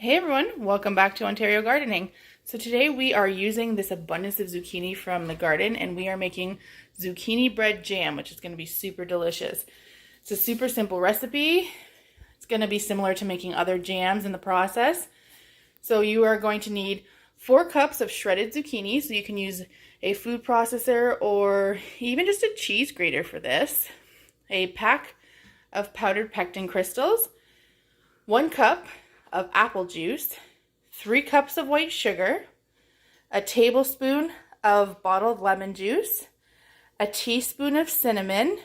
Hey everyone, welcome back to Ontario Gardening. So today we are using this abundance of zucchini from the garden and we are making zucchini bread jam, which is going to be super delicious. It's a super simple recipe. It's going to be similar to making other jams in the process. So you are going to need 4 cups of shredded zucchini, so you can use a food processor or even just a cheese grater for this. A pack of powdered pectin crystals, 1 cup of apple juice, 3 cups of white sugar, a tablespoon of bottled lemon juice, a teaspoon of cinnamon,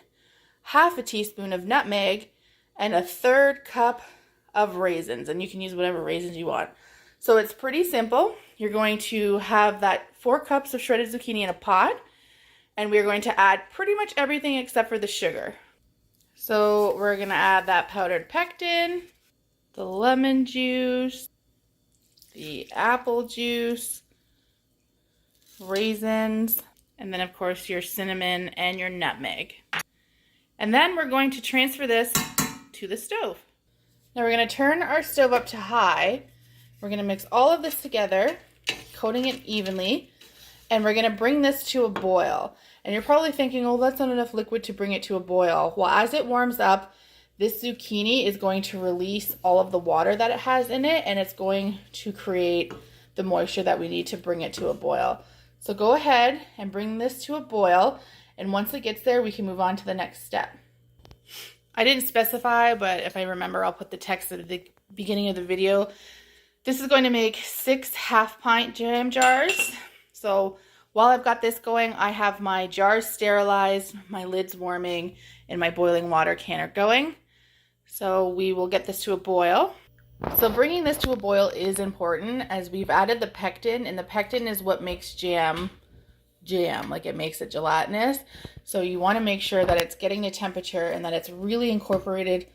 half a teaspoon of nutmeg, and a 1/3 cup of raisins. And you can use whatever raisins you want. So it's pretty simple. You're going to have that 4 cups of shredded zucchini in a pot, and we're going to add pretty much everything except for the sugar. So we're going to add that powdered pectin, the lemon juice, the apple juice, raisins, and then of course your cinnamon and your nutmeg. And then we're going to transfer this to the stove. Now we're going to turn our stove up to high. We're going to mix all of this together, coating it evenly, and we're going to bring this to a boil. And you're probably thinking, oh, that's not enough liquid to bring it to a boil. Well, as it warms up, this zucchini is going to release all of the water that it has in it, and it's going to create the moisture that we need to bring it to a boil. So go ahead and bring this to a boil, and once it gets there, we can move on to the next step. I didn't specify, but if I remember, I'll put the text at the beginning of the video. This is going to make 6 half-pint jam jars. So while I've got this going, I have my jars sterilized, my lids warming, and my boiling water canner going. So we will get this to a boil. So bringing this to a boil is important as we've added the pectin, and the pectin is what makes jam, like it makes it gelatinous. So you want to make sure that it's getting the temperature and that it's really incorporated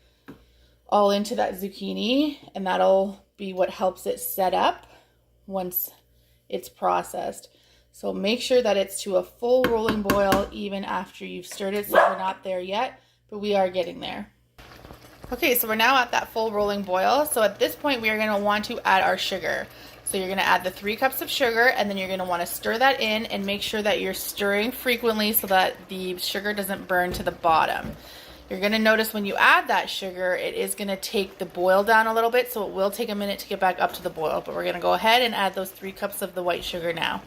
all into that zucchini, and that'll be what helps it set up once it's processed. So make sure that it's to a full rolling boil even after you've stirred it. So we're not there yet, but we are getting there. Okay, so we're now at that full rolling boil. So at this point, we are going to want to add our sugar. So you're going to add the 3 cups of sugar, and then you're going to want to stir that in and make sure that you're stirring frequently so that the sugar doesn't burn to the bottom. You're going to notice when you add that sugar, it is going to take the boil down a little bit, so it will take a minute to get back up to the boil. But we're going to go ahead and add those 3 cups of the white sugar now.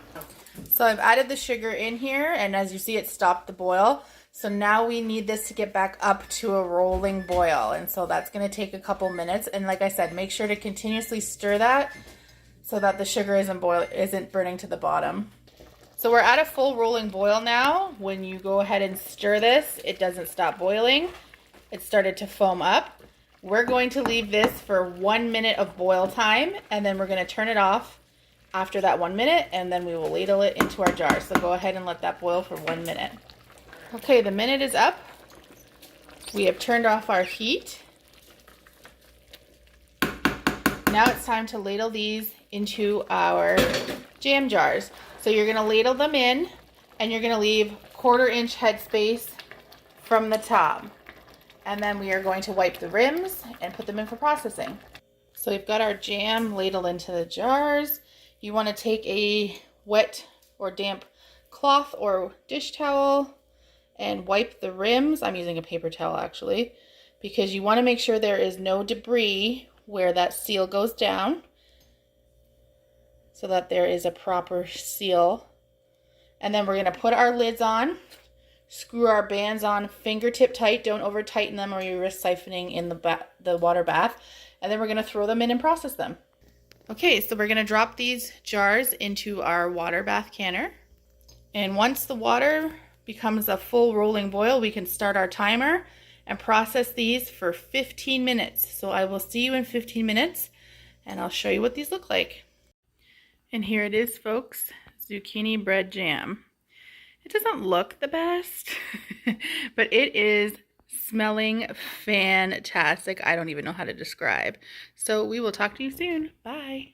So I've added the sugar in here, and as you see, it stopped the boil. So now we need this to get back up to a rolling boil, and so that's going to take a couple minutes. And like I said, make sure to continuously stir that so that the sugar isn't burning to the bottom. So we're at a full rolling boil now. When you go ahead and stir this, it doesn't stop boiling. It started to foam up. We're going to leave this for 1 minute of boil time, and then we're going to turn it off after that 1 minute, and then we will ladle it into our jar. So go ahead and let that boil for 1 minute. Okay, the minute is up. We have turned off our heat. Now it's time to ladle these into our jam jars. So you're going to ladle them in, and you're going to leave 1/4 inch headspace from the top. And then we are going to wipe the rims and put them in for processing. So we've got our jam ladled into the jars. You want to take a wet or damp cloth or dish towel and wipe the rims. I'm using a paper towel actually, because you want to make sure there is no debris where that seal goes down so that there is a proper seal. And then we're going to put our lids on, screw our bands on fingertip tight. Don't over tighten them or you risk siphoning in the water bath. And then we're going to throw them in and process them. Okay, so we're going to drop these jars into our water bath canner. And once the water becomes a full rolling boil, we can start our timer and process these for 15 minutes. So I will see you in 15 minutes and I'll show you what these look like. And here it is, folks, zucchini bread jam. It doesn't look the best, but it is smelling fantastic. I don't even know how to describe. So we will talk to you soon. Bye.